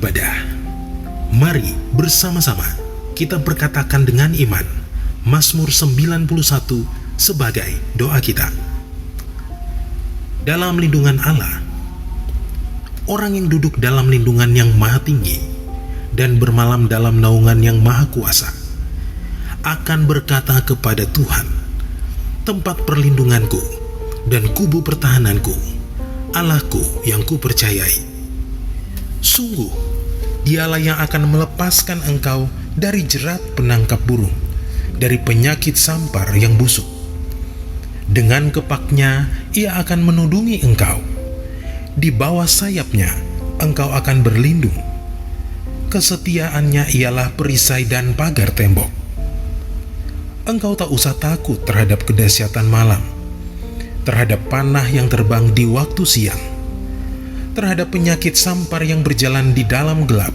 beribadah. Mari bersama-sama kita berkatakan dengan iman Mazmur 91 sebagai doa kita. Dalam lindungan Allah, orang yang duduk dalam lindungan yang maha tinggi dan bermalam dalam naungan yang maha kuasa akan berkata kepada Tuhan, tempat perlindunganku dan kubu pertahananku, Allahku yang kupercayai. Sungguh, Dialah yang akan melepaskan engkau dari jerat penangkap burung, dari penyakit sampar yang busuk. Dengan kepaknya Ia akan menudungi engkau. Di bawah sayapnya engkau akan berlindung. Kesetiaannya ialah perisai dan pagar tembok. Engkau tak usah takut terhadap kedahsyatan malam, terhadap panah yang terbang di waktu siang, terhadap penyakit sampar yang berjalan di dalam gelap,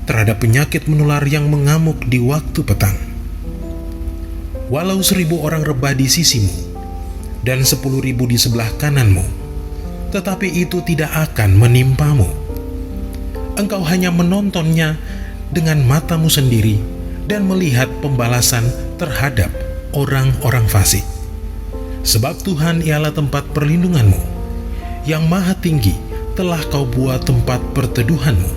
terhadap penyakit menular yang mengamuk di waktu petang. Walau 1000 orang rebah di sisimu dan 10.000 di sebelah kananmu, tetapi itu tidak akan menimpamu. Engkau hanya menontonnya dengan matamu sendiri dan melihat pembalasan terhadap orang-orang fasik. Sebab Tuhan ialah tempat perlindunganmu, yang maha tinggi telah kau buat tempat perteduhanmu.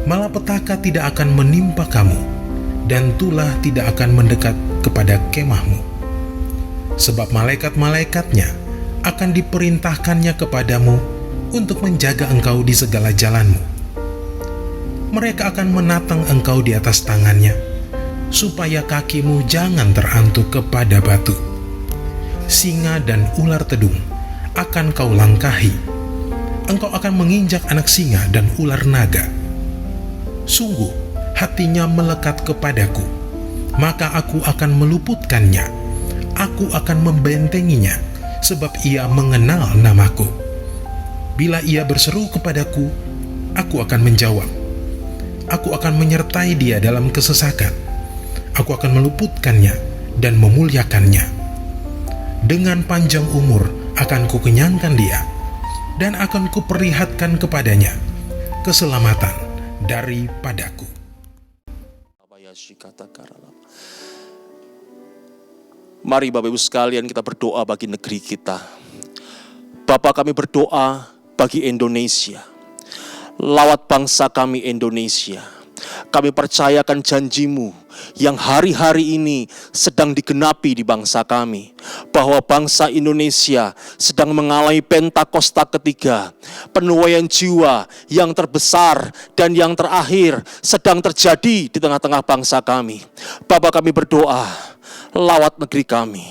Malapetaka tidak akan menimpa kamu, dan tulah tidak akan mendekat kepada kemahmu. Sebab malaikat-malaikatnya akan diperintahkannya kepadamu untuk menjaga engkau di segala jalanmu. Mereka akan menatang engkau di atas tangannya, supaya kakimu jangan terantuk kepada batu. Singa dan ular tedung akan kau langkahi. Engkau akan menginjak anak singa dan ular naga. Sungguh, hatinya melekat kepadaku, maka aku akan meluputkannya. Aku akan membentenginya, sebab ia mengenal namaku. Bila ia berseru kepadaku, aku akan menjawab. Aku akan menyertai dia dalam kesesakan. Aku akan meluputkannya dan memuliakannya. Dengan panjang umur akan kukenyangkan dia, dan akan kuperlihatkan kepadanya keselamatan daripadaku. Mari Bapak Ibu sekalian kita berdoa bagi negeri kita. Bapak, kami berdoa bagi Indonesia. Lawat bangsa kami Indonesia. Kami percayakan janji-Mu yang hari-hari ini sedang digenapi di bangsa kami, bahwa bangsa Indonesia sedang mengalami Pentakosta ketiga. Penuaian jiwa yang terbesar dan yang terakhir sedang terjadi di tengah-tengah bangsa kami. Bapak, kami berdoa, lawat negeri kami,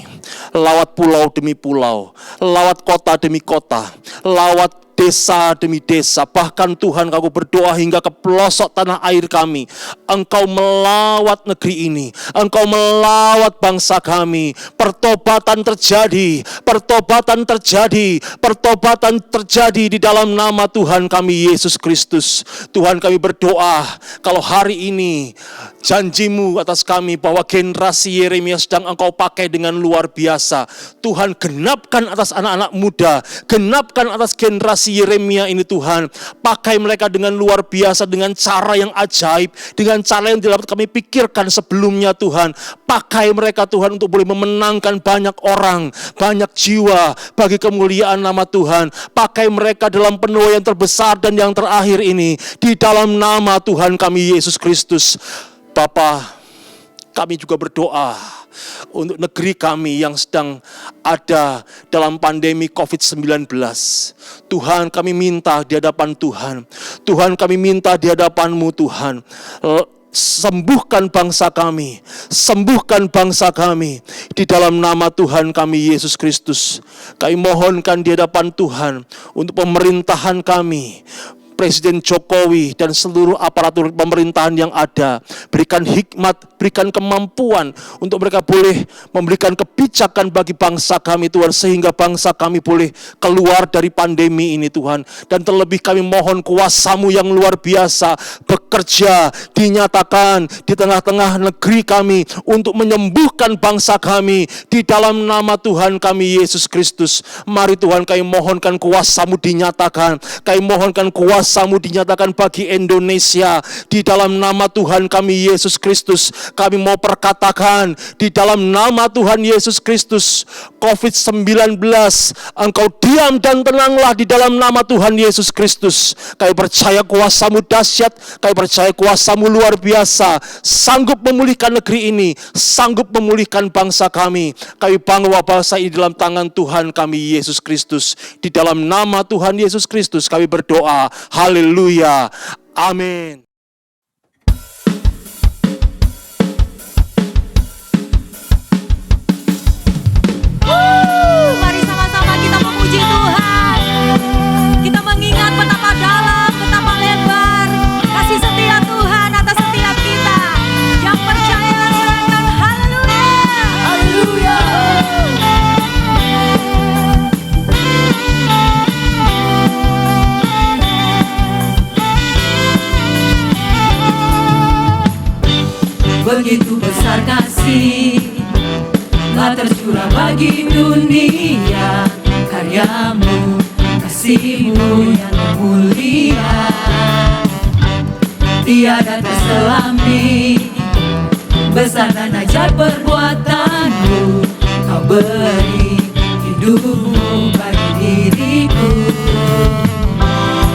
lawat pulau demi pulau, lawat kota demi kota, lawat desa demi desa, bahkan Tuhan, aku berdoa hingga ke pelosok tanah air kami. Engkau melawat negeri ini, Engkau melawat bangsa kami. Pertobatan terjadi, pertobatan terjadi, pertobatan terjadi di dalam nama Tuhan kami Yesus Kristus. Tuhan, kami berdoa, kalau hari ini janji-Mu atas kami bahwa generasi Yeremia sedang Engkau pakai dengan luar biasa. Tuhan, genapkan atas anak-anak muda, genapkan atas generasi Yeremia ini Tuhan. Pakai mereka dengan luar biasa, dengan cara yang ajaib, dengan cara yang tidak kami pikirkan sebelumnya Tuhan. Pakai mereka Tuhan untuk boleh memenangkan banyak orang, banyak jiwa bagi kemuliaan nama Tuhan. Pakai mereka dalam penuaian terbesar dan yang terakhir ini, di dalam nama Tuhan kami Yesus Kristus. Bapa, kami juga berdoa untuk negeri kami yang sedang ada dalam pandemi COVID-19. Tuhan, kami minta di hadapan Tuhan. Tuhan, kami minta di hadapan-Mu Tuhan. Sembuhkan bangsa kami, sembuhkan bangsa kami di dalam nama Tuhan kami Yesus Kristus. Kami mohonkan di hadapan Tuhan untuk pemerintahan kami, Presiden Jokowi dan seluruh aparatur pemerintahan yang ada. Berikan hikmat, berikan kemampuan untuk mereka boleh memberikan kebijakan bagi bangsa kami Tuhan, sehingga bangsa kami boleh keluar dari pandemi ini Tuhan. Dan terlebih kami mohon kuasa-Mu yang luar biasa bekerja, dinyatakan di tengah-tengah negeri kami untuk menyembuhkan bangsa kami di dalam nama Tuhan kami Yesus Kristus. Mari Tuhan, kami mohonkan kuasa-Mu dinyatakan, kami mohonkan kuasa kuasa-Mu dinyatakan bagi Indonesia. Di dalam nama Tuhan kami Yesus Kristus, kami mau perkatakan di dalam nama Tuhan Yesus Kristus, COVID-19, Engkau diam dan tenanglah di dalam nama Tuhan Yesus Kristus. Kami percaya kuasa-Mu dahsyat, kami percaya kuasa-Mu luar biasa, sanggup memulihkan negeri ini, sanggup memulihkan bangsa kami. Kami bawa bangsa ini dalam tangan Tuhan kami Yesus Kristus. Di dalam nama Tuhan Yesus Kristus kami berdoa. Haleluya. Amin. Mari sama-sama kita memuji Tuhan. Kita mengingat betapa dalam, betapa lebar kasih setia Tuhan atas setiap kita. Yang percaya serahkan haleluya. Haleluya. Begitu besar kasih telah tercurah bagi dunia, karya-Mu, kasih-Mu yang mulia, tiada terselami, besar dan ajaib perbuatan-Mu, Kau beri hidup-Mu bagi diriku.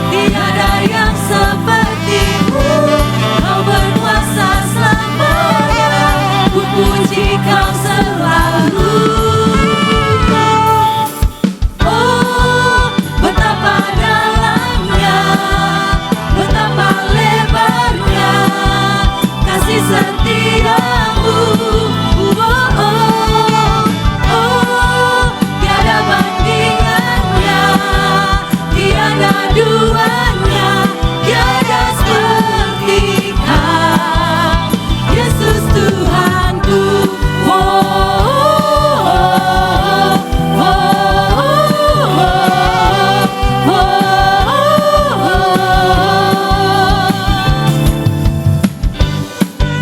Tiada yang seperti-Mu, Kau berkuasa selamanya, ku puji Kau selalu. Oh, betapa dalamnya, betapa lebarnya kasih setia-Mu. Oh, oh, oh, tiada bandingannya, tiada duanya, tiada seperti Kau, Yesus Tuhanku. Oh, oh, oh, oh, oh,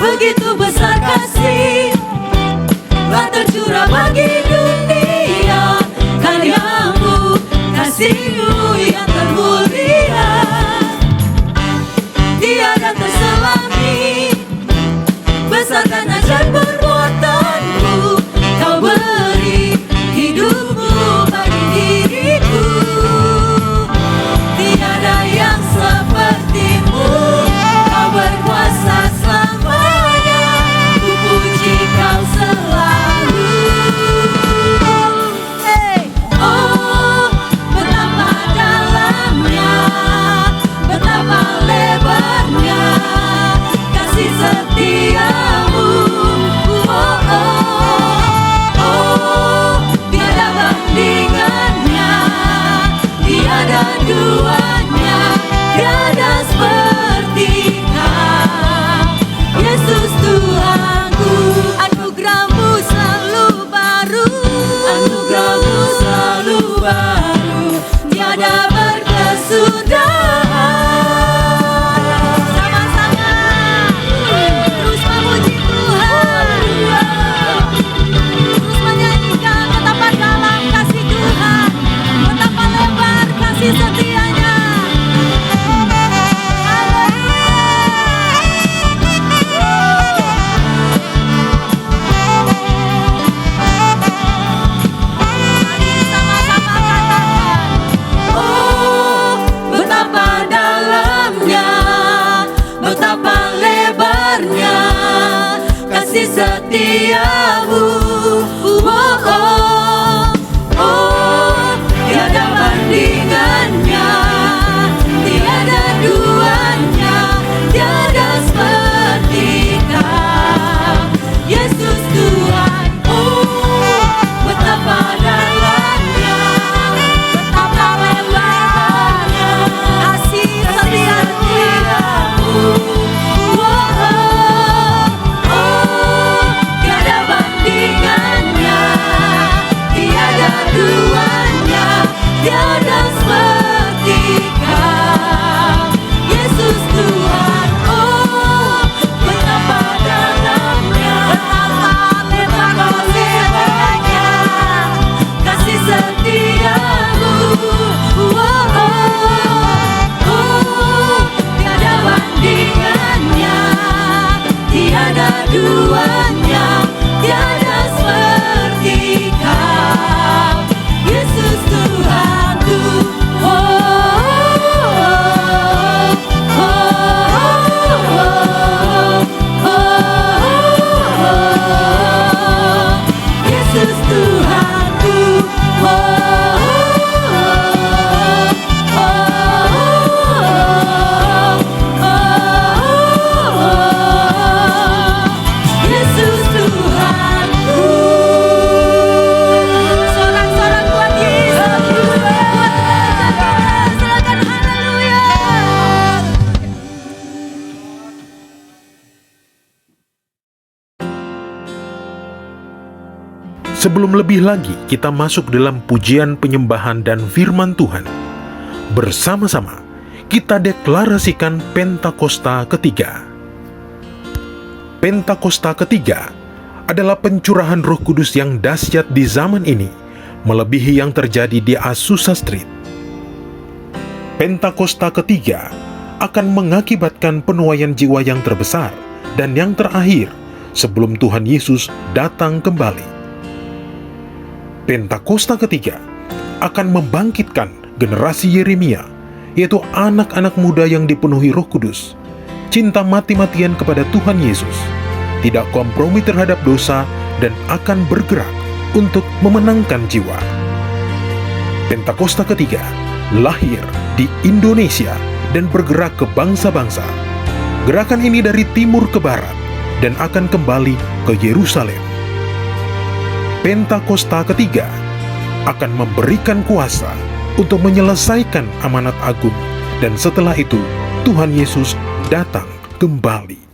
begitu besar kasih telah tercurah bagi dunia, karya-Mu, kasih-Mu yang termulia, tiada terselami, besar dan ajaib perbuatan-Mu, Kau beri hidup-Mu bagi diriku. Tiada yang seperti-Mu, Kau berkuasa selamanya, ku puji Kau selalu. Hey. Oh, betapa dalamnya, betapa lebarnya kasih setia-Mu. Oh, oh, oh, tiada bandingannya, tiada duanya, tiada seperti Kau, Yesus Tuhanku. Anugerah-Mu selalu baru, anugerah-Mu selalu baru, tiada berkesudahan. Sama-sama terus memuji Tuhan, terus menyanyikan betapa dalam kasih Tuhan, betapa lebar kasih setia-Nya. Mari sama-sama katakan, oh, betapa dalamnya, betapa lebarnya kasih setia-Mu. Oh, oh, oh, tiada bandingannya, tiada duanya, tiada seperti Kau, Yesus Tuhan. Oh, betapa dalamnya, betapa lebarnya kasih setia-Mu. Oh, oh, oh, tiada bandingannya, pengakuannya tiada seperti Kau, Yesus Tuhanku. Yesus Tuhanku. Yesus Tuhanku. Sorak-sorak buat Yesus. Silakan haleluya. Sebelum lebih lagi kita masuk dalam pujian penyembahan dan firman Tuhan, bersama-sama kita deklarasikan Pentakosta ketiga. Pentakosta ketiga adalah pencurahan Roh Kudus yang dahsyat di zaman ini, melebihi yang terjadi di Azusa Street. Pentakosta ketiga akan mengakibatkan penuaian jiwa yang terbesar dan yang terakhir sebelum Tuhan Yesus datang kembali. Pentakosta ketiga akan membangkitkan generasi Yeremia, yaitu anak-anak muda yang dipenuhi Roh Kudus, cinta mati-matian kepada Tuhan Yesus, tidak kompromi terhadap dosa, dan akan bergerak untuk memenangkan jiwa. Pentakosta ketiga lahir di Indonesia dan bergerak ke bangsa-bangsa. Gerakan ini dari timur ke barat dan akan kembali ke Yerusalem. Pentakosta ketiga akan memberikan kuasa untuk menyelesaikan amanat agung, dan setelah itu Tuhan Yesus datang kembali.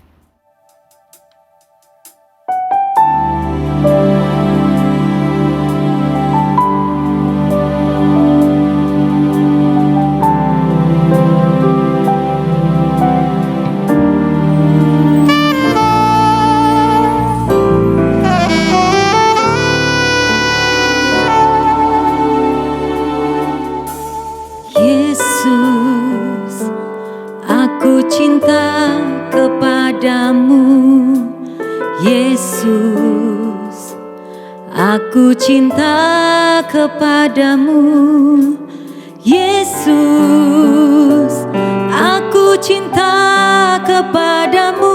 Yesus, aku cinta kepadamu. Yesus, aku cinta kepadamu. Yesus, aku cinta kepadamu.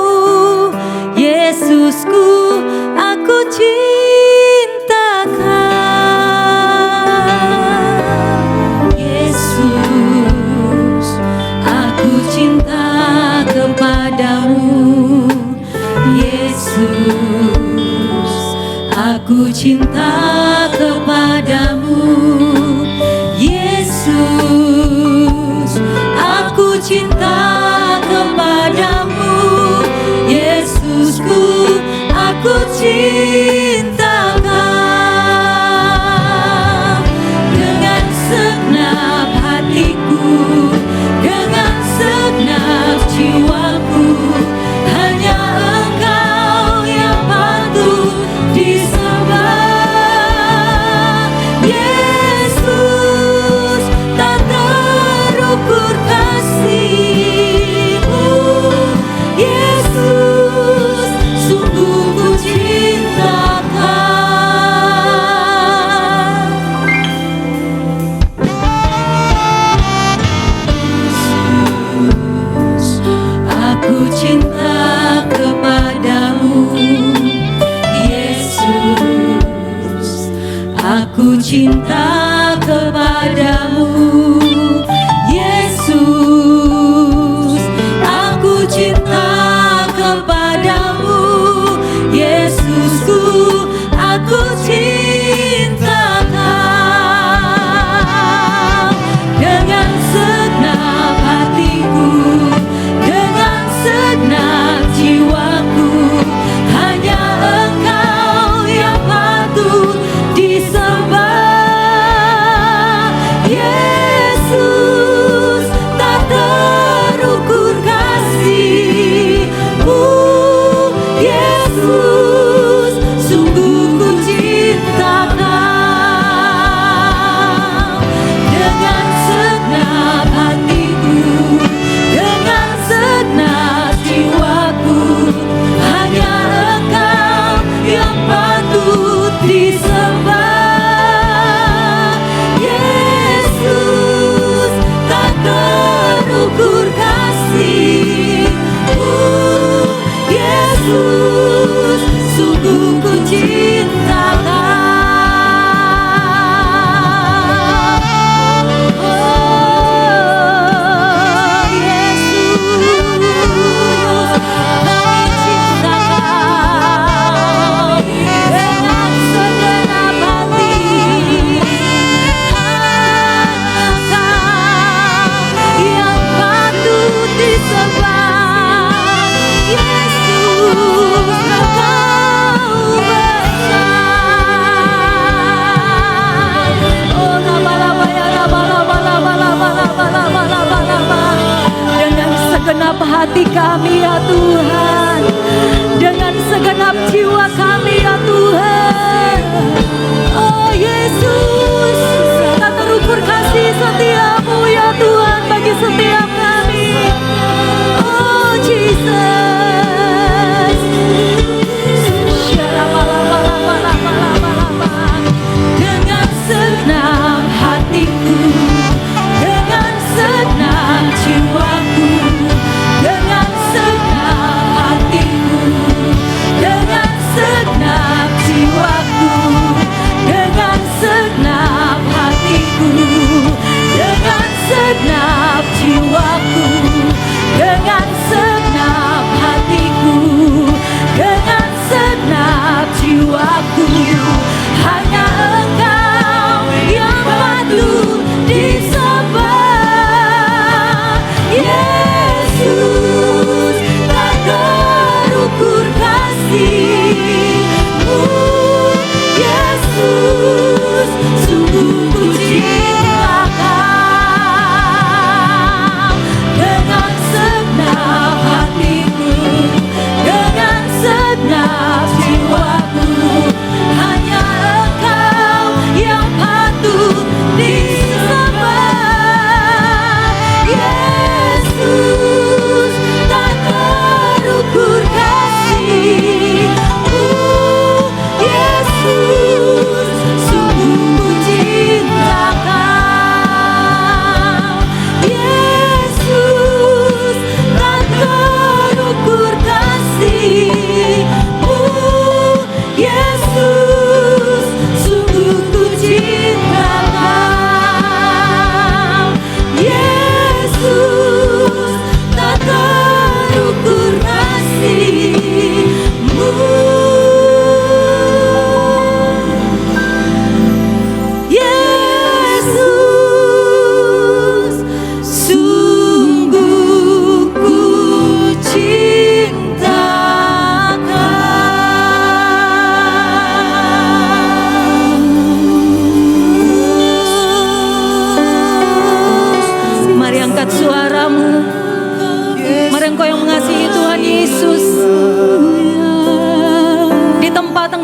Yesusku, aku cinta Kau. Yesus, aku cinta kepadamu. Yesus, aku cinta kepadamu. Yesus, aku cinta kepadamu. Yesusku, aku cinta Kau. Dengan segenap hatiku, dengan segenap jiwaku, hanya Engkau yang patut disembah. Yesus, tak terukur kasih-Mu. Yesus, sungguh ku cinta Kau. Yesus, aku cinta kepadamu. Yesus, aku cinta kepadamu. Yesus, aku cinta kepadamu. Yesusku, aku cinta Kau. Dengan segenap hatiku, dengan segenap jiwaku, hanya Engkau yang patut disembah. Yesus, tak terukur kasih-Mu. Yesus, sungguh ku cinta Kau. Dengan segenap hatiku, dengan segenap jiwaku, hanya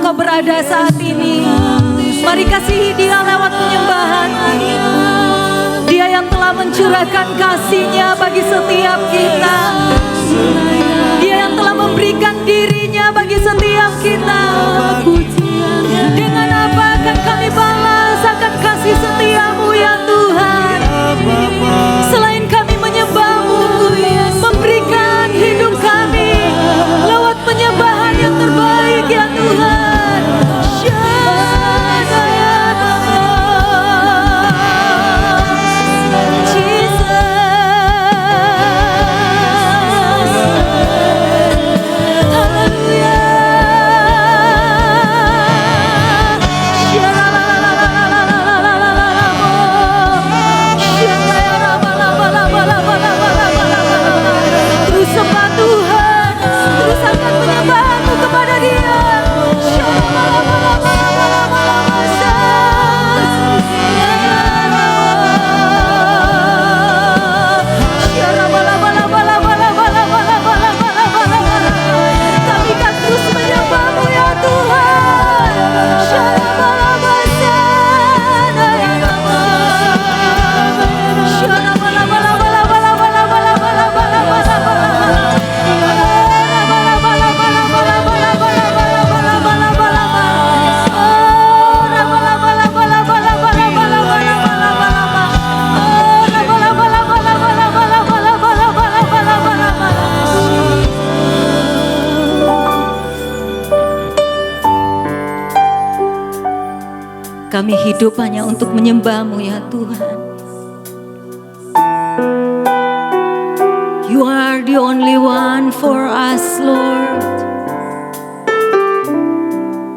Engkau berada saat ini. Mari kasihi Dia lewat penyembahan. Dia yang telah mencurahkan kasih-Nya bagi setiap kita. Dia yang telah memberikan diri-Nya bagi setiap kita. Dengan apa akan kami balas akan kasih setia-Mu ya Tuhan? Selain kami menyembah-Mu, memberikan hidup kami lewat penyembahan yang terbaik ya Tuhan. Terus sembah Tuhan, terus akan penyembahan-Mu kepada Dia. Kami akan terus menyembah-Mu ya Tuhan. Kami hidup hanya untuk menyembah-Mu ya Tuhan. You are the only one for us, Lord.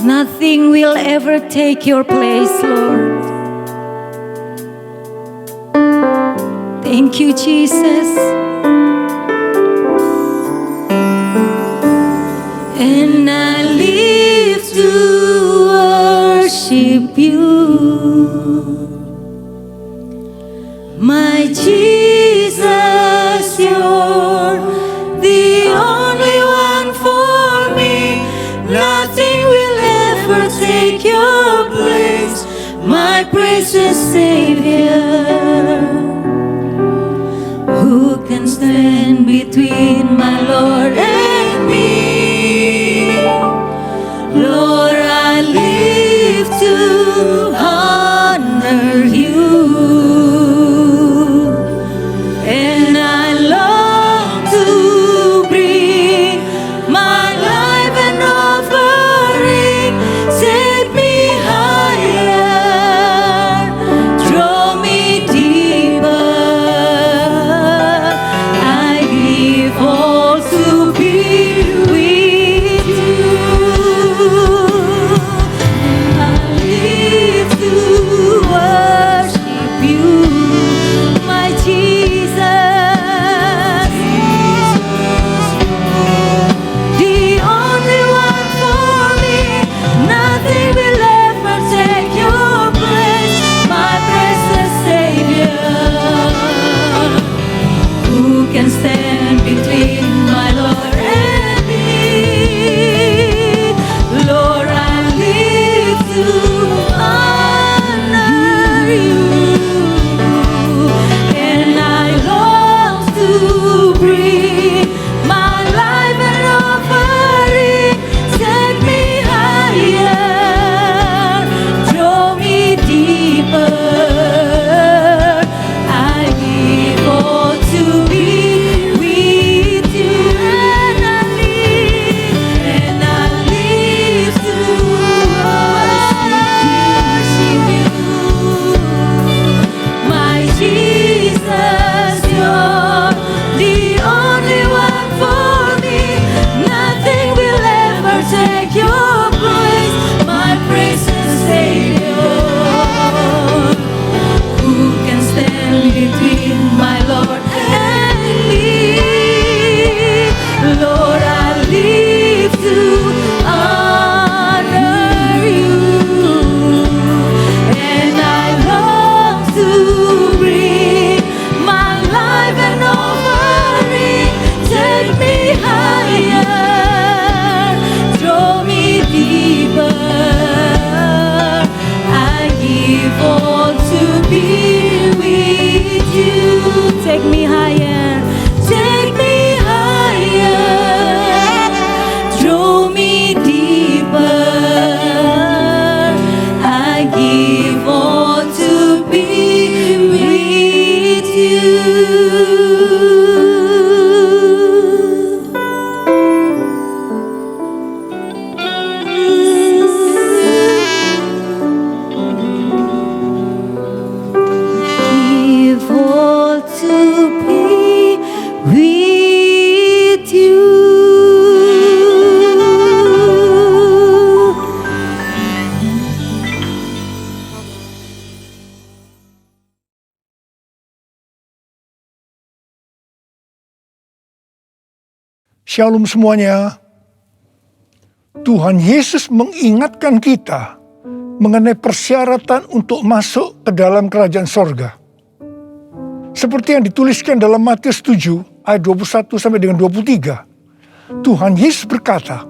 Nothing will ever take your place, Lord. Thank you, Jesus. And I live to worship You, my Jesus. You're the only one for me. Nothing will ever take Your place, my precious Savior. Who can stand between my Lord and me? Lord, I live to honor You, and I long to bring my life an offering. Set me higher, draw me deeper. I give all to be Shalom semuanya. Tuhan Yesus mengingatkan kita mengenai persyaratan untuk masuk ke dalam kerajaan sorga. Seperti yang dituliskan dalam Matius 7 ayat 21 sampai dengan 23. Tuhan Yesus berkata,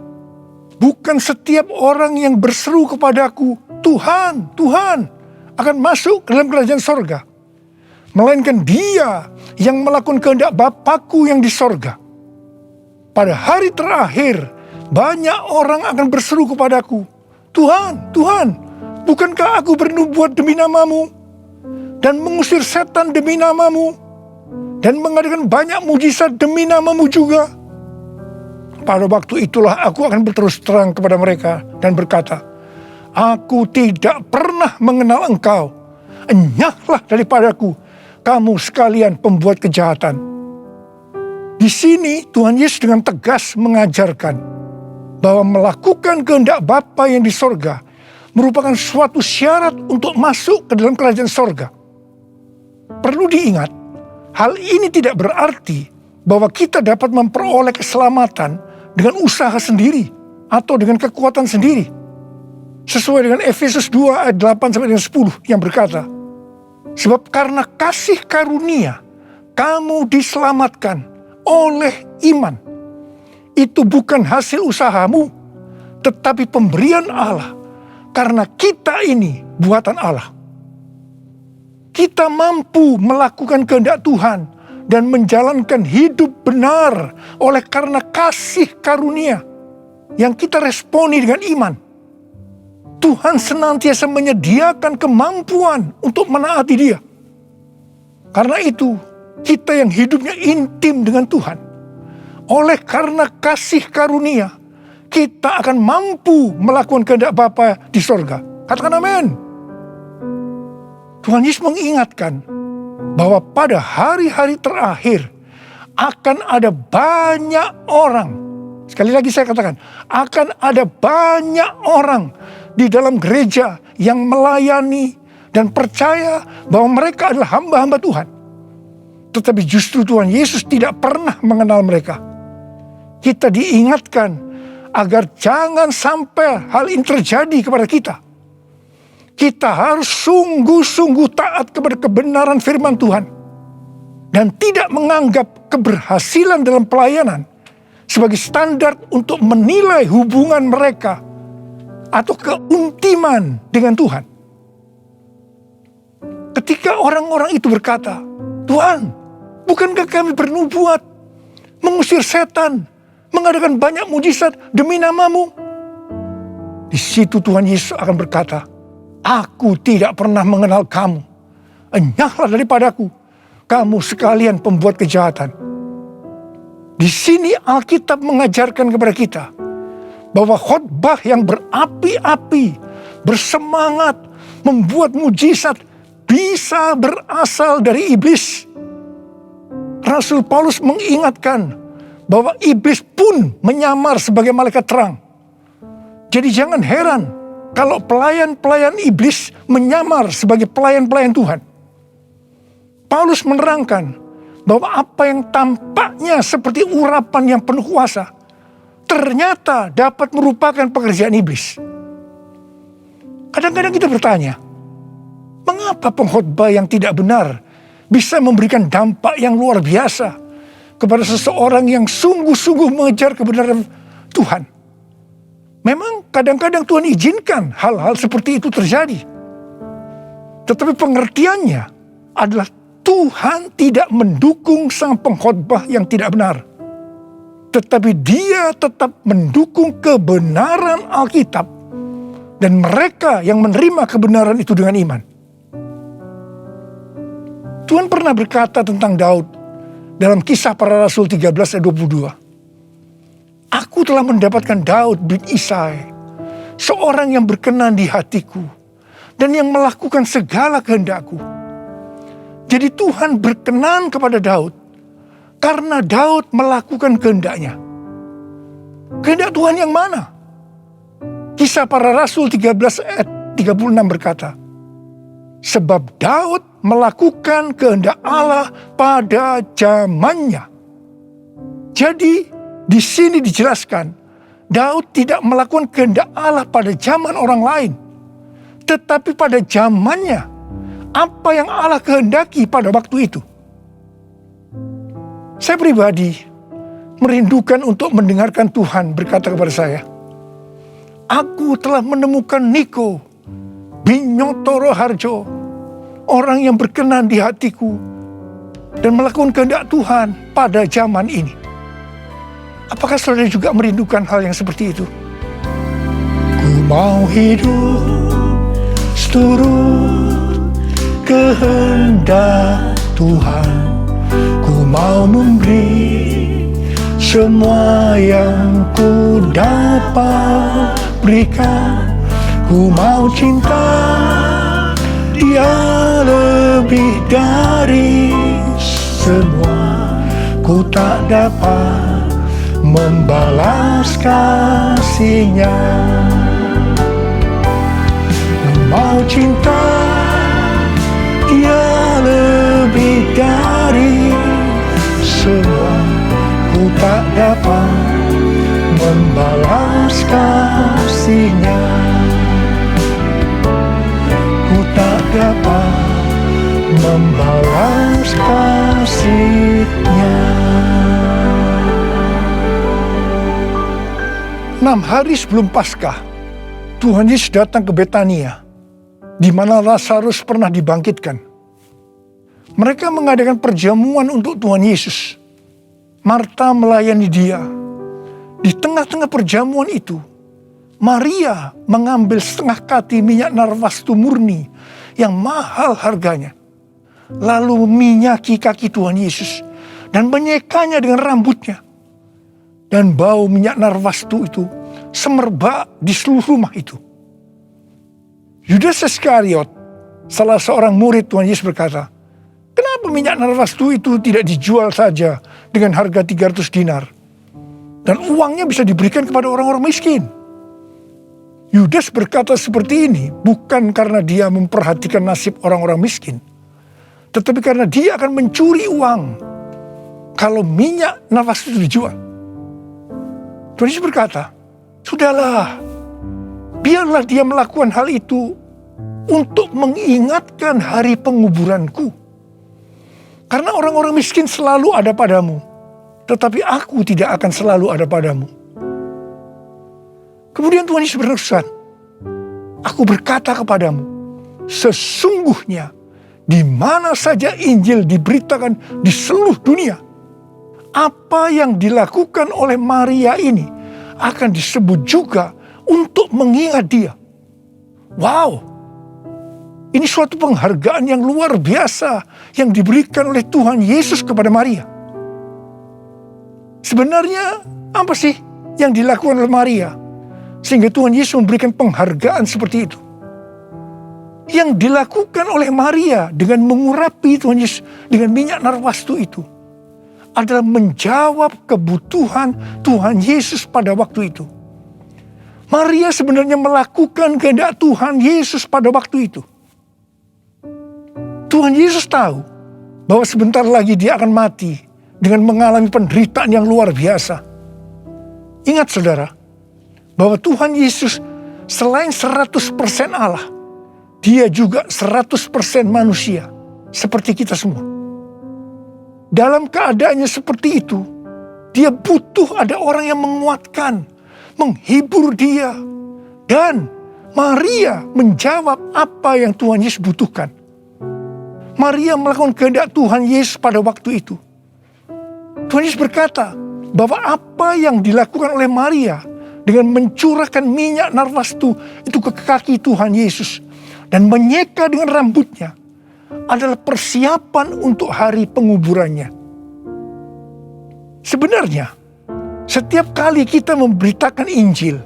bukan setiap orang yang berseru kepadaku, Tuhan, Tuhan, akan masuk ke dalam kerajaan sorga. Melainkan dia yang melakukan kehendak Bapa-Ku yang di sorga. Pada hari terakhir, banyak orang akan berseru kepadaku, Tuhan, Tuhan, bukankah aku bernubuat demi namamu, dan mengusir setan demi namamu, dan mengadakan banyak mujizat demi namamu juga? Pada waktu itulah aku akan berterus terang kepada mereka dan berkata, aku tidak pernah mengenal engkau. Enyahlah daripadaku, kamu sekalian pembuat kejahatan. Di sini Tuhan Yesus dengan tegas mengajarkan bahwa melakukan kehendak Bapa yang di sorga merupakan suatu syarat untuk masuk ke dalam kerajaan sorga. Perlu diingat, hal ini tidak berarti bahwa kita dapat memperoleh keselamatan dengan usaha sendiri atau dengan kekuatan sendiri. Sesuai dengan Efesus 2 ayat 8 sampai dengan 10 yang berkata, sebab karena kasih karunia kamu diselamatkan oleh iman. Itu bukan hasil usahamu, tetapi pemberian Allah, karena kita ini buatan Allah. Kita mampu melakukan kehendak Tuhan dan menjalankan hidup benar oleh karena kasih karunia yang kita responi dengan iman. Tuhan senantiasa menyediakan kemampuan untuk menaati Dia. Karena itu, kita yang hidupnya intim dengan Tuhan, oleh karena kasih karunia, kita akan mampu melakukan kehendak Bapa di sorga. Katakan amin. Tuhan Yesus mengingatkan bahwa pada hari-hari terakhir akan ada banyak orang, sekali lagi saya katakan, akan ada banyak orang di dalam gereja yang melayani dan percaya bahwa mereka adalah hamba-hamba Tuhan. Tetapi justru Tuhan Yesus tidak pernah mengenal mereka. Kita diingatkan agar jangan sampai hal ini terjadi kepada kita. Kita harus sungguh-sungguh taat kepada kebenaran firman Tuhan. Dan tidak menganggap keberhasilan dalam pelayanan sebagai standar untuk menilai hubungan mereka atau keuntiman dengan Tuhan. Ketika orang-orang itu berkata, Tuhan, bukankah kami bernubuat, mengusir setan, mengadakan banyak mujizat demi namamu? Di situ Tuhan Yesus akan berkata, aku tidak pernah mengenal kamu. Enyahlah daripadaku, kamu sekalian pembuat kejahatan. Di sini Alkitab mengajarkan kepada kita bahwa khotbah yang berapi-api, bersemangat, membuat mujizat bisa berasal dari iblis. Rasul Paulus mengingatkan bahwa iblis pun menyamar sebagai malaikat terang. Jadi jangan heran kalau pelayan-pelayan iblis menyamar sebagai pelayan-pelayan Tuhan. Paulus menerangkan bahwa apa yang tampaknya seperti urapan yang penuh kuasa ternyata dapat merupakan pekerjaan iblis. Kadang-kadang kita bertanya, mengapa pengkhotbah yang tidak benar bisa memberikan dampak yang luar biasa kepada seseorang yang sungguh-sungguh mengejar kebenaran Tuhan? Memang kadang-kadang Tuhan izinkan hal-hal seperti itu terjadi. Tetapi pengertiannya adalah Tuhan tidak mendukung sang pengkhotbah yang tidak benar. Tetapi Dia tetap mendukung kebenaran Alkitab dan mereka yang menerima kebenaran itu dengan iman. Tuhan pernah berkata tentang Daud dalam Kisah Para Rasul 13 ayat 22. Aku telah mendapatkan Daud bin Isai, seorang yang berkenan di hatiku dan yang melakukan segala kehendakku. Jadi Tuhan berkenan kepada Daud karena Daud melakukan kehendaknya. Kehendak Tuhan yang mana? Kisah Para Rasul 13 ayat 36 berkata, sebab Daud melakukan kehendak Allah pada zamannya. Jadi Di sini dijelaskan, Daud tidak melakukan kehendak Allah pada zaman orang lain, tetapi pada zamannya, apa yang Allah kehendaki pada waktu itu. Saya pribadi merindukan untuk mendengarkan Tuhan berkata kepada saya, aku telah menemukan Niko Binyotoro Harjo, orang yang berkenan di hatiku dan melakukan kehendak Tuhan pada zaman ini. Apakah saudara juga merindukan hal yang seperti itu? Ku mau hidup seturut kehendak Tuhan. Ku mau memberi semua yang ku dapat berikan. Ku mau cinta Dia lebih dari semua. Ku tak dapat membalas kasih-Nya. Ku mau cinta Dia lebih dari semua. Ku tak dapat membalas kasih-Nya. Ku tak dapat membalas kasih-Nya. 6 hari sebelum Paskah, Tuhan Yesus datang ke Betania, di mana Lazarus pernah dibangkitkan. Mereka mengadakan perjamuan untuk Tuhan Yesus. Marta melayani Dia. Di tengah-tengah perjamuan itu, Maria mengambil setengah kati minyak narwastu murni yang mahal harganya, lalu meminyaki kaki Tuhan Yesus dan menyekanya dengan rambutnya. Dan bau minyak narwastu itu semerbak di seluruh rumah itu. Yudas Iskariot, salah seorang murid Tuhan Yesus berkata, kenapa minyak narwastu itu tidak dijual saja dengan harga 300 dinar? Dan uangnya bisa diberikan kepada orang-orang miskin. Yudas berkata seperti ini bukan karena dia memperhatikan nasib orang-orang miskin, tetapi karena dia akan mencuri uang kalau minyak narwastu itu dijual. Tuhan Yesus berkata, sudahlah, biarlah dia melakukan hal itu untuk mengingatkan hari penguburanku. Karena orang-orang miskin selalu ada padamu, tetapi aku tidak akan selalu ada padamu. Kemudian Tuhan Yesus berfirman, aku berkata kepadamu, sesungguhnya di mana saja Injil diberitakan di seluruh dunia, apa yang dilakukan oleh Maria ini akan disebut juga untuk mengingat dia. Wow, ini suatu penghargaan yang luar biasa yang diberikan oleh Tuhan Yesus kepada Maria. Sebenarnya apa sih yang dilakukan oleh Maria sehingga Tuhan Yesus memberikan penghargaan seperti itu? Yang dilakukan oleh Maria dengan mengurapi Tuhan Yesus dengan minyak narwastu itu adalah menjawab kebutuhan Tuhan Yesus pada waktu itu. Maria sebenarnya melakukan kehendak Tuhan Yesus pada waktu itu. Tuhan Yesus tahu bahwa sebentar lagi dia akan mati dengan mengalami penderitaan yang luar biasa. Ingat saudara, bahwa Tuhan Yesus selain 100% Allah, dia juga 100% manusia seperti kita semua. Dalam keadaannya seperti itu, dia butuh ada orang yang menguatkan, menghibur dia. Dan Maria menjawab apa yang Tuhan Yesus butuhkan. Maria melakukan kehendak Tuhan Yesus pada waktu itu. Tuhan Yesus berkata bahwa apa yang dilakukan oleh Maria dengan mencurahkan minyak narwastu itu ke kaki Tuhan Yesus dan menyeka dengan rambutnya adalah persiapan untuk hari penguburannya. Sebenarnya, setiap kali kita memberitakan Injil,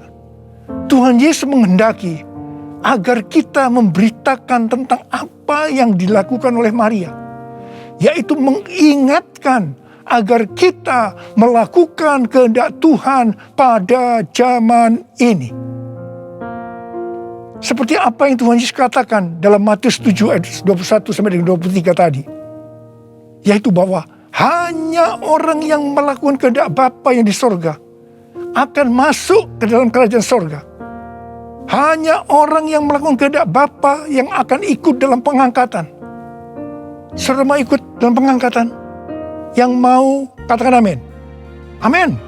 Tuhan Yesus menghendaki agar kita memberitakan tentang apa yang dilakukan oleh Maria, yaitu mengingatkan agar kita melakukan kehendak Tuhan pada zaman ini. Seperti apa yang Tuhan Yesus katakan dalam Matius 7 ayat 21 sampai dengan 23 tadi. Yaitu bahwa Hanya orang yang melakukan kehendak Bapa yang di sorga akan masuk ke dalam kerajaan sorga. Hanya orang yang melakukan kehendak Bapa yang akan ikut dalam pengangkatan. Saudara mau ikut dalam pengangkatan? Yang mau katakan amin. Amin.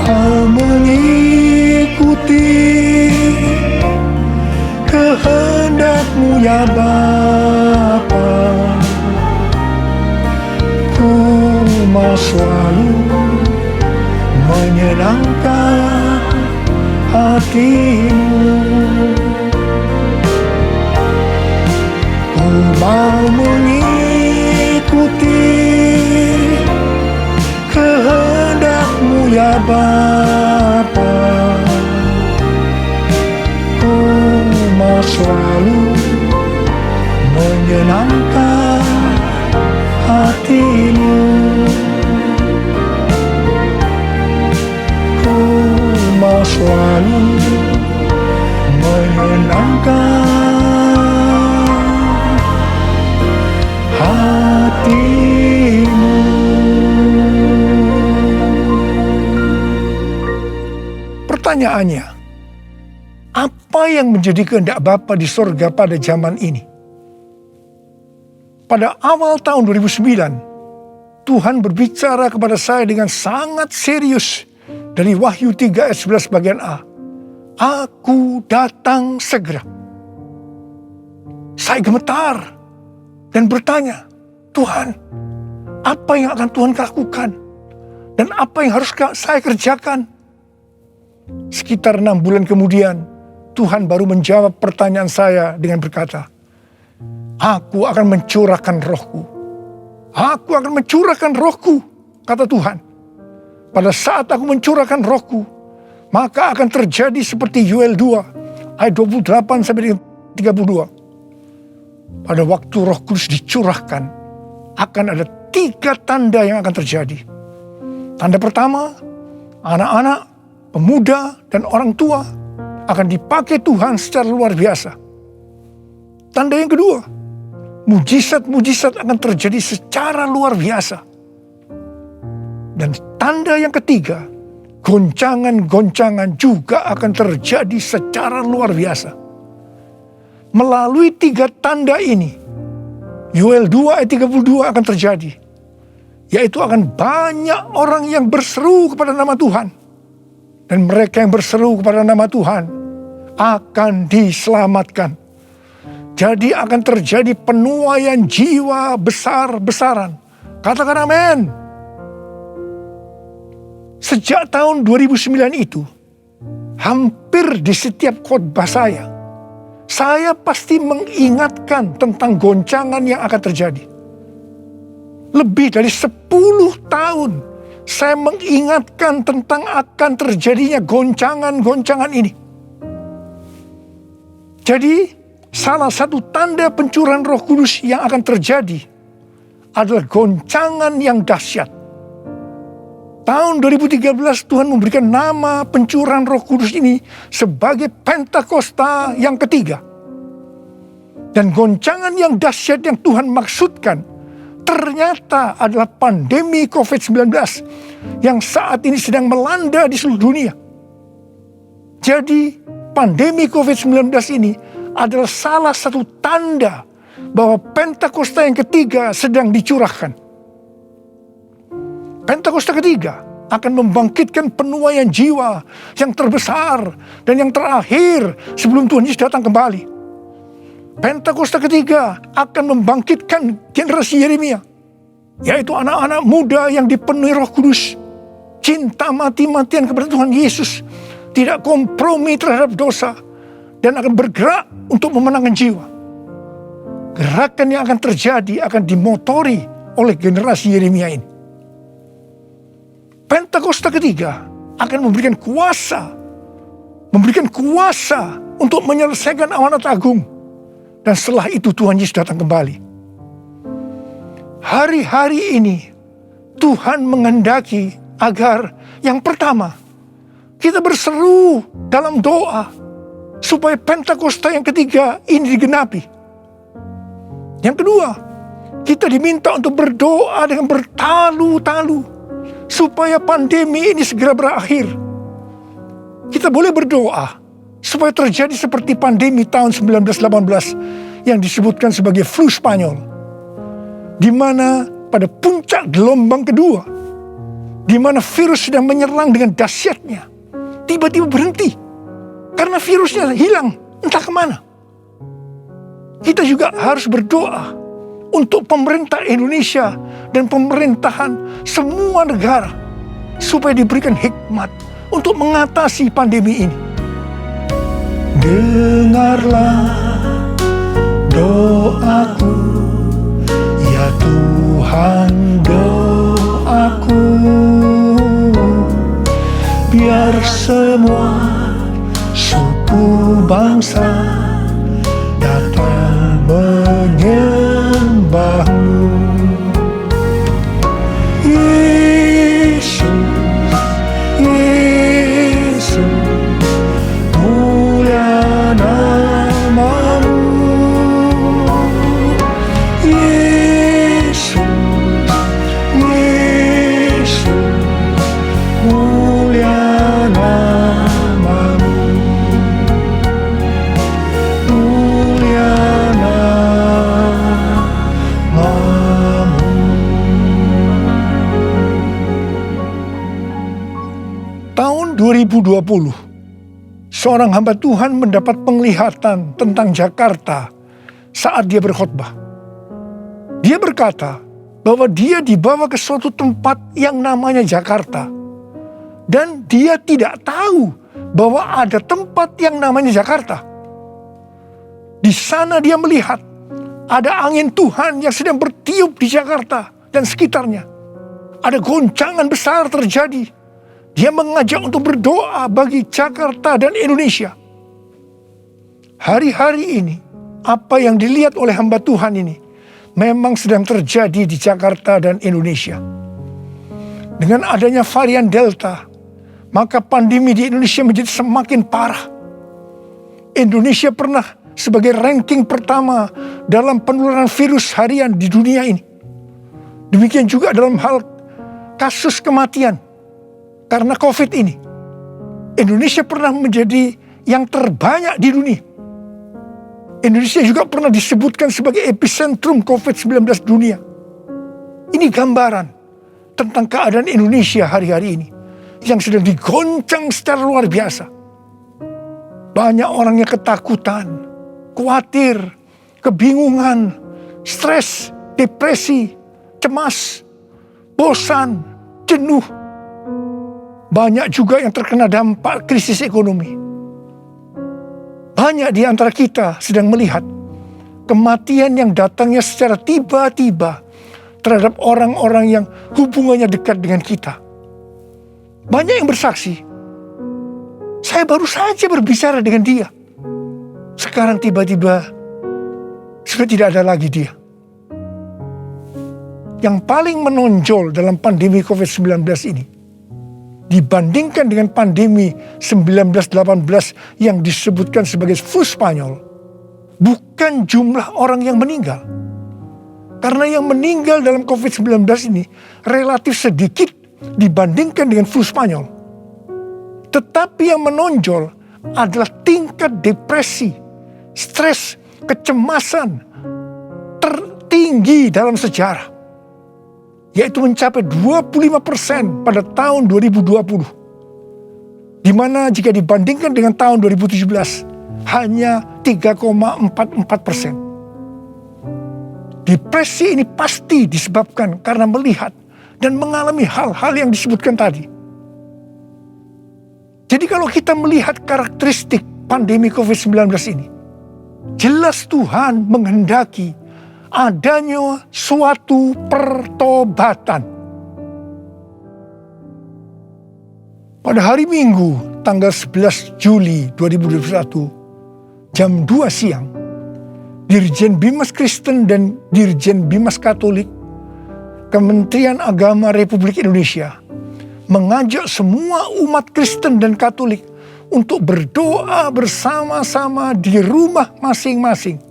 Mau mengikuti kehendak-Mu ya Bapa. Ku mau selalu menyenangkan hati-Mu. Ku mau mengikuti kehendak-Mu ya Bapa. Ku mau selalu menyenangkan hati-Mu. Ku mau selalu menyenangkan hati-Mu. Pertanyaannya, apa yang menjadi kehendak Bapa di sorga pada zaman ini? Pada awal tahun 2009, Tuhan berbicara kepada saya dengan sangat serius dari Wahyu 3 ayat 11 bagian A. Aku datang segera. Saya gemetar dan bertanya, Tuhan, apa yang akan Tuhan lakukan? Dan apa yang harus saya kerjakan? Sekitar 6 bulan kemudian, Tuhan baru menjawab pertanyaan saya dengan berkata, Aku akan mencurahkan rohku. Aku akan mencurahkan rohku, kata Tuhan. Pada saat aku mencurahkan rohku, maka akan terjadi seperti Yoel 2, ayat 28 sampai 32. Pada waktu Roh Kudus dicurahkan, akan ada 3 tanda yang akan terjadi. Tanda pertama, anak-anak, pemuda, dan orang tua akan dipakai Tuhan secara luar biasa. Tanda yang kedua, mujizat-mujizat akan terjadi secara luar biasa. Dan tanda yang ketiga, goncangan-goncangan juga akan terjadi secara luar biasa. Melalui 3 tanda ini, Yoel 2 ayat 32 akan terjadi. Yaitu akan banyak orang yang berseru kepada nama Tuhan. Dan mereka yang berseru kepada nama Tuhan akan diselamatkan. Jadi akan terjadi penuaian jiwa besar-besaran. Katakan amin. Sejak tahun 2009 itu, hampir di setiap khotbah saya pasti mengingatkan tentang goncangan yang akan terjadi. Lebih dari 10 tahun saya mengingatkan tentang akan terjadinya goncangan-goncangan ini. Jadi, salah satu tanda pencurahan Roh Kudus yang akan terjadi adalah goncangan yang dahsyat. Tahun 2013 Tuhan memberikan nama pencurahan Roh Kudus ini sebagai Pentakosta yang ketiga. Dan goncangan yang dahsyat yang Tuhan maksudkan ternyata adalah pandemi COVID-19 yang saat ini sedang melanda di seluruh dunia. Jadi pandemi COVID-19 ini adalah salah satu tanda bahwa Pentakosta yang ketiga sedang dicurahkan. Pentakosta ketiga akan membangkitkan penuaian jiwa yang terbesar dan yang terakhir sebelum Tuhan Yesus datang kembali. Pentakosta ketiga akan membangkitkan generasi Yeremia, yaitu anak-anak muda yang dipenuhi Roh Kudus, cinta mati-matian kepada Tuhan Yesus, tidak kompromi terhadap dosa, dan akan bergerak untuk memenangkan jiwa. Gerakan yang akan terjadi akan dimotori oleh generasi Yeremia ini. Pentakosta ketiga akan memberikan kuasa untuk menyelesaikan amanat agung. Dan setelah itu Tuhan Yesus datang kembali. Hari-hari ini Tuhan menghendaki agar yang pertama, kita berseru dalam doa supaya Pentakosta yang ketiga ini digenapi. Yang kedua, Kita diminta untuk berdoa dengan bertalu-talu supaya pandemi ini segera berakhir. Kita boleh berdoa supaya terjadi seperti pandemi tahun 1918 yang disebutkan sebagai flu Spanyol, di mana pada puncak gelombang kedua, di mana virus sedang menyerang dengan dahsyatnya, tiba-tiba berhenti karena virusnya hilang entah kemana. Kita juga harus berdoa untuk pemerintah Indonesia dan pemerintahan semua negara supaya diberikan hikmat untuk mengatasi pandemi ini. Dengarlah doaku, ya Tuhan, doaku, biar semua suku bangsa datang menyembahmu. Yesus, Yesus, mulia namamu. Yesus, Yesus, mulia namamu. Mulia namamu. Tahun 2020, seorang hamba Tuhan mendapat penglihatan tentang Jakarta saat dia berkhotbah. Dia berkata bahwa dia dibawa ke suatu tempat yang namanya Jakarta. Dan dia tidak tahu bahwa ada tempat yang namanya Jakarta. Di sana dia melihat ada angin Tuhan yang sedang bertiup di Jakarta dan sekitarnya. Ada goncangan besar terjadi. Dia mengajak untuk berdoa bagi Jakarta dan Indonesia. Hari-hari ini, apa yang dilihat oleh hamba Tuhan ini memang sedang terjadi di Jakarta dan Indonesia. Dengan adanya varian Delta, maka pandemi di Indonesia menjadi semakin parah. Indonesia pernah sebagai ranking pertama dalam penularan virus harian di dunia ini. Demikian juga dalam hal kasus kematian karena COVID ini. Indonesia pernah menjadi yang terbanyak di dunia. Indonesia juga pernah disebutkan sebagai epicentrum COVID-19 dunia. Ini gambaran tentang keadaan Indonesia hari-hari ini yang sedang digoncang secara luar biasa. Banyak orang yang ketakutan, khawatir, kebingungan, stres, depresi, cemas, bosan, jenuh. Banyak juga yang terkena dampak krisis ekonomi. Banyak di antara kita sedang melihat kematian yang datangnya secara tiba-tiba terhadap orang-orang yang hubungannya dekat dengan kita. Banyak yang bersaksi, saya baru saja berbicara dengan dia. Sekarang tiba-tiba sudah tidak ada lagi dia. Yang paling menonjol dalam pandemi COVID-19 ini, dibandingkan dengan pandemi 1918 yang disebutkan sebagai flu Spanyol, bukan jumlah orang yang meninggal. Karena yang meninggal dalam COVID-19 ini relatif sedikit dibandingkan dengan flu Spanyol. Tetapi yang menonjol adalah tingkat depresi, stres, kecemasan tertinggi dalam sejarah. Yaitu mencapai 25% pada tahun 2020. Di mana jika dibandingkan dengan tahun 2017 hanya 3,44%. Depresi ini pasti disebabkan karena melihat dan mengalami hal-hal yang disebutkan tadi. Jadi kalau kita melihat karakteristik pandemi COVID-19 ini, jelas Tuhan menghendaki adanya suatu pertobatan. Pada hari Minggu, tanggal 11 Juli 2021, jam 2 siang, Dirjen Bimas Kristen dan Dirjen Bimas Katolik, Kementerian Agama Republik Indonesia, mengajak semua umat Kristen dan Katolik untuk berdoa bersama-sama di rumah masing-masing.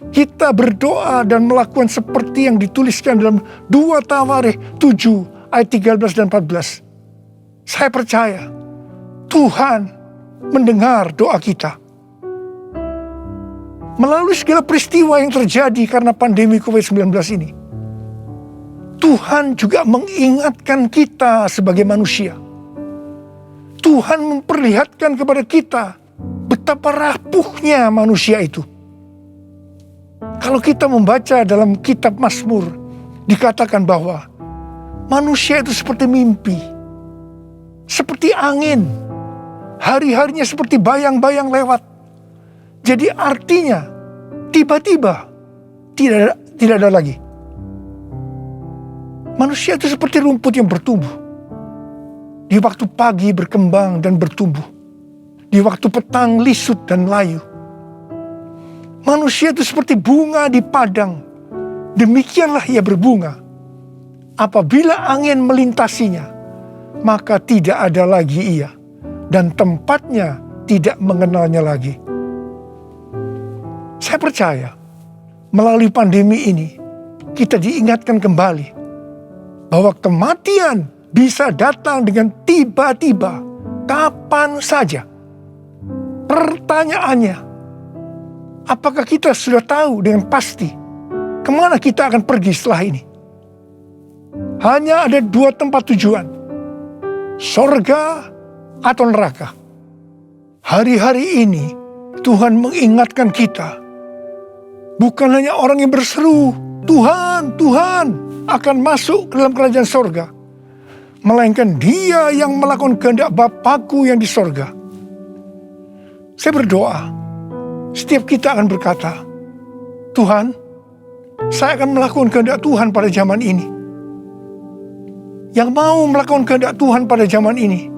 kita berdoa dan melakukan seperti yang dituliskan dalam 2 Tawarikh 7 ayat 13 dan 14. Saya percaya Tuhan mendengar doa kita. Melalui segala peristiwa yang terjadi karena pandemi COVID-19 ini, Tuhan juga mengingatkan kita sebagai manusia. Tuhan memperlihatkan kepada kita betapa rapuhnya manusia itu. Kalau kita membaca dalam kitab Mazmur, dikatakan bahwa manusia itu seperti mimpi, seperti angin, hari-harinya seperti bayang-bayang lewat. Jadi artinya tiba-tiba tidak ada lagi. Manusia itu seperti rumput yang bertumbuh. Di waktu pagi berkembang dan bertumbuh. Di waktu petang lisut dan layu. Manusia itu seperti bunga di padang. Demikianlah ia berbunga. Apabila angin melintasinya, maka tidak ada lagi ia. Dan tempatnya tidak mengenalnya lagi. Saya percaya melalui pandemi ini kita diingatkan kembali bahwa kematian bisa datang dengan tiba-tiba, kapan saja. Pertanyaannya, apakah kita sudah tahu dengan pasti kemana kita akan pergi setelah ini? Hanya ada 2 tempat tujuan, sorga atau neraka. Hari-hari ini Tuhan mengingatkan kita, bukan hanya orang yang berseru, Tuhan, Tuhan, akan masuk ke dalam kerajaan sorga, melainkan dia yang melakukan kehendak Bapakku yang di sorga. Saya berdoa, setiap kita akan berkata, Tuhan, saya akan melakukan kehendak Tuhan pada zaman ini. Yang mau melakukan kehendak Tuhan pada zaman ini,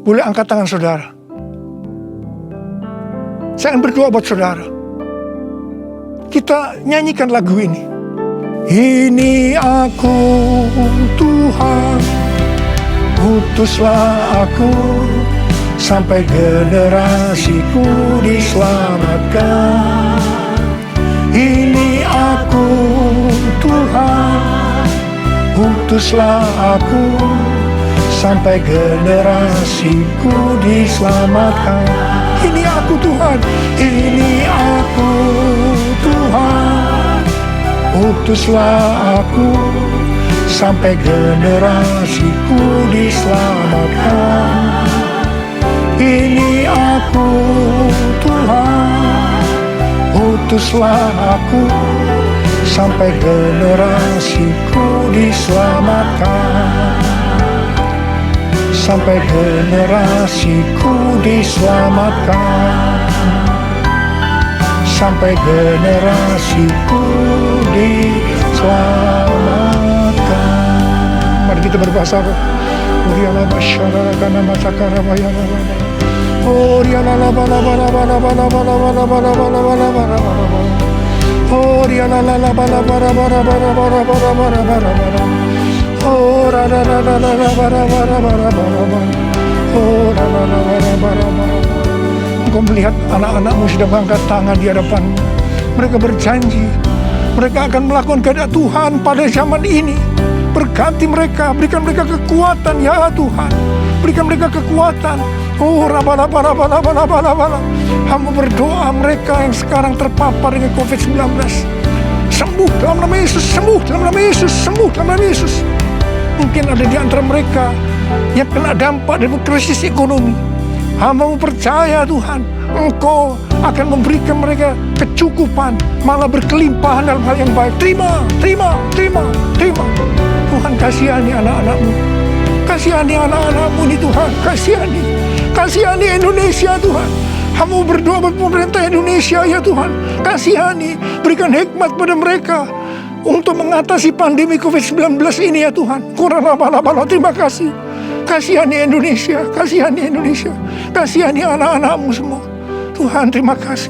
boleh angkat tangan saudara. Saya akan berdoa buat saudara. Kita nyanyikan lagu ini. Ini aku Tuhan, utuslah aku, sampai generasiku diselamatkan. Ini aku Tuhan, utuslah aku, sampai generasiku diselamatkan. Ini aku Tuhan, ini aku Tuhan, utuslah aku, sampai generasiku diselamatkan. Ini aku Tuhan, utuslah aku, sampai generasiku diselamatkan. Sampai generasiku diselamatkan. Sampai generasiku diselamatkan. Mari kita berbahasa roh. Uriala basyara kana masakara bayana. Uriala la bala bala bala bala bala bala bala bala bala bala bala. Uriala la la bala bala bala bala bala bala bala bala. Ora la la la la bala bala bala bala. Ora la la la bala bala. Engkau melihat anak-anakmu sudah mengangkat tangan di hadapanmu. Mereka berjanji, mereka akan melakukan kehendak Tuhan pada zaman ini. Berkati mereka, berikan mereka kekuatan ya Tuhan. Berikan mereka kekuatan. Oh, rabala-bala-bala-bala-bala. Hamba berdoa mereka yang sekarang terpapar dengan COVID-19. Sembuh dalam nama Yesus, sembuh dalam nama Yesus, sembuh dalam nama Yesus. Mungkin ada di antara mereka yang kena dampak dari krisis ekonomi. Hamba percaya Tuhan, Engkau akan memberikan mereka kecukupan, malah berkelimpahan dalam hal yang baik. Terima, terima, terima, terima. Tuhan kasihani anak-anak-Mu. Kasihani anak-anak-Mu ini Tuhan, kasihani. Kasihani Indonesia Tuhan. Hamba berdoa buat pemerintah Indonesia ya Tuhan. Kasihani, berikan hikmat pada mereka untuk mengatasi pandemi COVID-19 ini ya Tuhan. Kurang-kurang, terima kasih. Kasihani Indonesia, kasihani Indonesia, kasihani anak-anak-Mu semua. Tuhan terima kasih,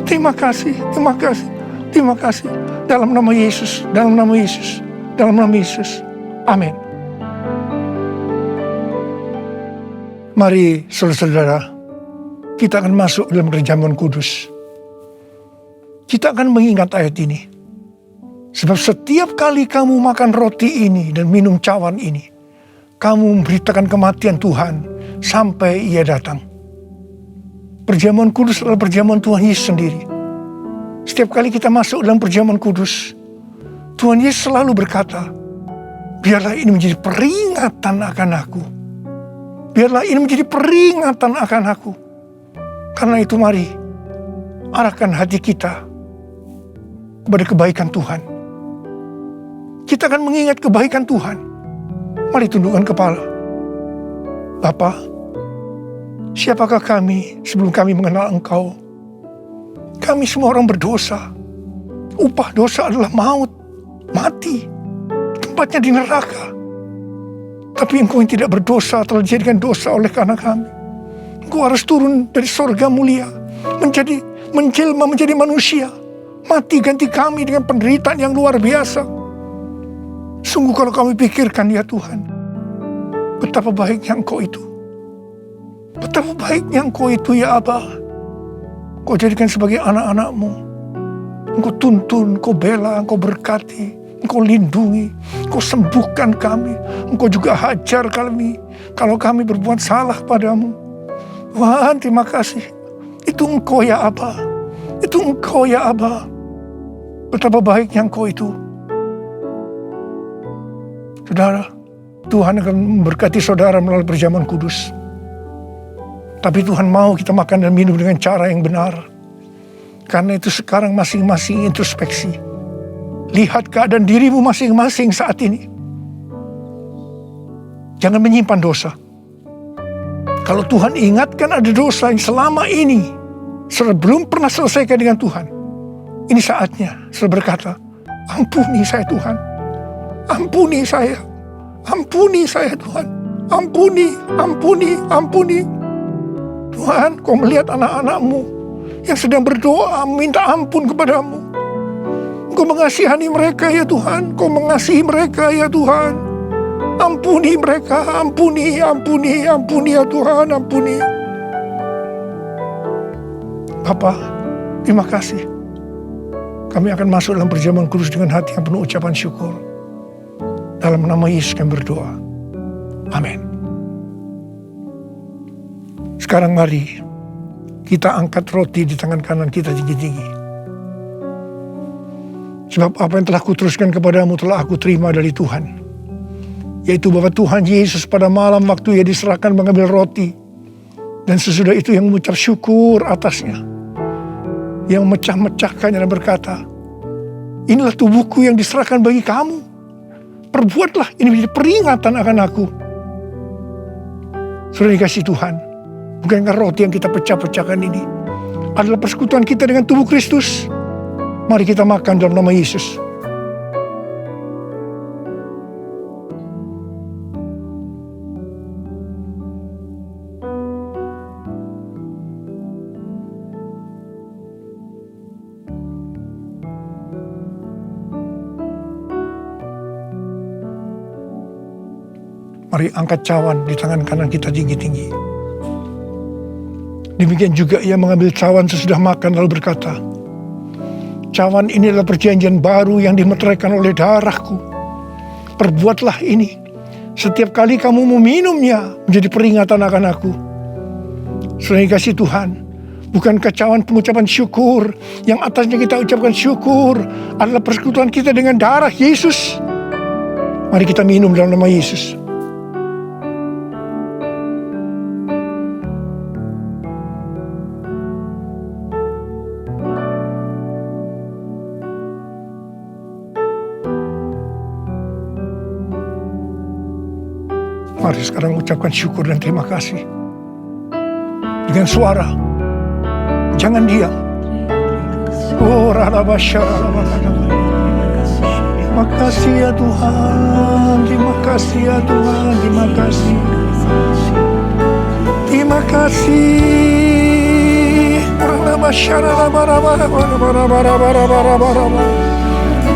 terima kasih, terima kasih, terima kasih. Dalam nama Yesus, dalam nama Yesus, dalam nama Yesus. Amin. Mari saudara-saudara, kita akan masuk dalam perjamuan kudus. kita akan mengingat ayat ini. Sebab setiap kali kamu makan roti ini dan minum cawan ini, kamu memberitakan kematian Tuhan sampai Ia datang. Perjamuan kudus adalah perjamuan Tuhan Yesus sendiri. Setiap kali kita masuk dalam perjamuan kudus, Tuhan Yesus selalu berkata, biarlah ini menjadi peringatan akan aku. Biarlah ini menjadi peringatan akan aku. Karena itu mari, arahkan hati kita kepada kebaikan Tuhan. Kita akan mengingat kebaikan Tuhan. Mari tundukkan kepala. Bapa, siapakah kami sebelum kami mengenal Engkau? Kami semua orang berdosa. Upah dosa adalah maut, mati. Tempatnya di neraka. Tapi Engkau yang tidak berdosa telah dijadikan dosa oleh karena kami. Engkau harus turun dari sorga mulia, menjelma menjadi manusia. Mati ganti kami dengan penderitaan yang luar biasa. Sungguh kalau kami pikirkan ya Tuhan, betapa baiknya Engkau itu. Betapa baiknya Engkau itu ya Aba. Engkau jadikan sebagai anak-anak-Mu. Engkau tuntun, Engkau bela, Engkau berkati, Engkau lindungi, Engkau sembuhkan kami. Engkau juga hajar kami kalau kami berbuat salah padamu. Tuhan, terima kasih. Itu Engkau ya Aba. Itu Engkau ya Aba. Betapa baiknya Engkau itu. Saudara, Tuhan akan memberkati saudara melalui perjamuan kudus. Tapi Tuhan mau kita makan dan minum dengan cara yang benar. Karena itu sekarang masing-masing introspeksi. Lihat keadaan dirimu masing-masing saat ini. Jangan menyimpan dosa. Kalau Tuhan ingatkan ada dosa yang selama ini belum pernah selesaikan dengan Tuhan, ini saatnya saudara berkata, ampuni saya Tuhan. Ampuni saya. Ampuni saya Tuhan. Ampuni, ampuni, ampuni. Tuhan, Kau melihat anak-anak-Mu yang sedang berdoa minta ampun kepadamu. Kau mengasihani mereka ya Tuhan. Kau mengasihi mereka ya Tuhan. Ampuni mereka. Ampuni, ampuni, ampuni ya Tuhan. Ampuni. Bapa, terima kasih. Kami akan masuk dalam perjamuan kudus dengan hati yang penuh ucapan syukur. Dalam nama Yesus kami berdoa. Amin. Sekarang mari kita angkat roti di tangan kanan kita tinggi-tinggi. Sebab apa yang telah kuteruskan kepadamu telah aku terima dari Tuhan. Yaitu bahwa Tuhan Yesus pada malam waktu Ia diserahkan mengambil roti. Dan sesudah itu yang mengucap syukur atasnya. Yang memecah-mecahkannya dan berkata, inilah tubuhku yang diserahkan bagi kamu. Perbuatlah ini menjadi peringatan akan aku. Sudah dikasih Tuhan. Bukankah roti yang kita pecah-pecahkan ini adalah persekutuan kita dengan tubuh Kristus? Mari kita makan dalam nama Yesus. Mari angkat cawan di tangan kanan kita tinggi-tinggi. Demikian juga Ia mengambil cawan sesudah makan lalu berkata, cawan ini adalah perjanjian baru yang dimeteraikan oleh darahku. Perbuatlah ini setiap kali kamu meminumnya menjadi peringatan akan aku. Selain kasih Tuhan, bukankah cawan pengucapan syukur yang atasnya kita ucapkan syukur adalah persekutuan kita dengan darah Yesus? Mari kita minum dalam nama Yesus. Mari sekarang ucapkan syukur dan terima kasih. Dengan suara. Jangan diam. Oh, terima kasih ya Tuhan. Terima kasih ya Tuhan. Terima kasih. Terima kasih.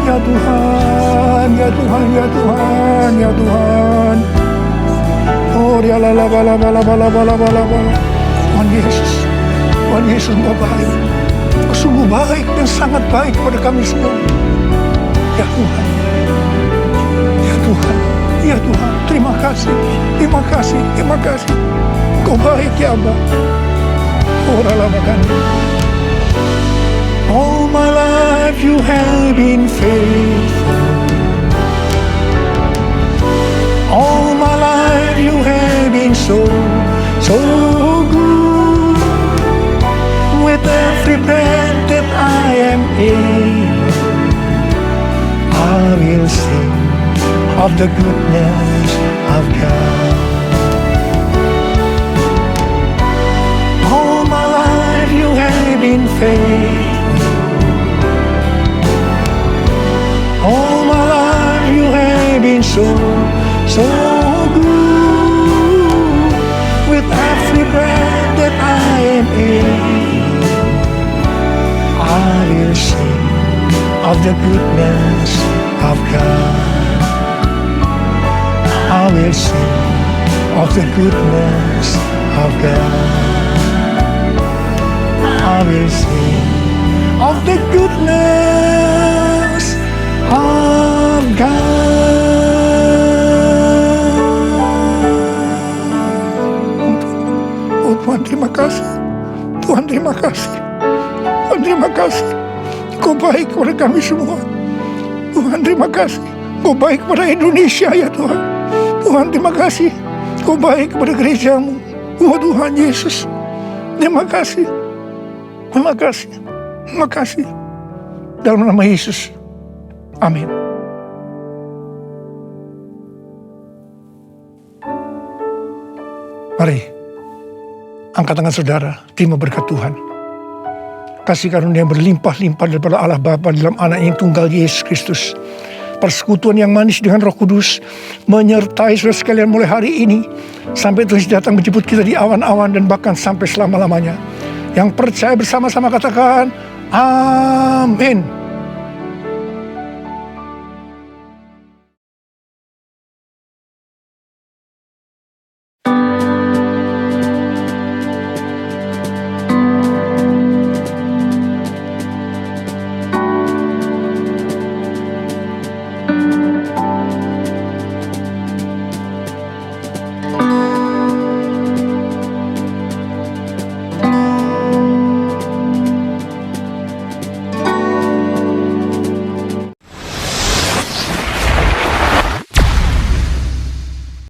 Ya Tuhan, ya Tuhan, ya Tuhan, ya Tuhan. Oh, dia bala. Tuhan Yesus mau baik. Kau sungguh baik dan sangat baik kepada kami semua. Ya Tuhan, ya Tuhan, ya Tuhan, terima kasih, terima kasih, terima kasih. Kau baik ya Abba. All my life you have been faithful. All my life you have been so good. With every breath that I am able, I will sing of the goodness of God. All my life you have been faithful. All my life you have been so good. With every breath that I am able, I will sing of the goodness of God. I will sing of the goodness of God. I will sing of the goodness of God. Oh Tuhan, terima kasih. Tuhan, terima kasih. Tuhan, terima kasih. Kau baik kepada kami semua. Tuhan, terima kasih. Kau baik kepada Indonesia ya Tuhan. Tuhan, terima kasih. Kau baik kepada gerejamu. Oh Tuhan Yesus, terima kasih. Terima kasih. Terima kasih. Dalam nama Yesus. Amin. Mari, angkat tangan saudara, terima berkat Tuhan. Kasih karunia yang berlimpah-limpah daripada Allah Bapa dalam anak yang tunggal Yesus Kristus. Persekutuan yang manis dengan Roh Kudus menyertai saudara sekalian mulai hari ini sampai Tuhan datang menjemput kita di awan-awan dan bahkan sampai selama-lamanya. Yang percaya bersama-sama katakan amin.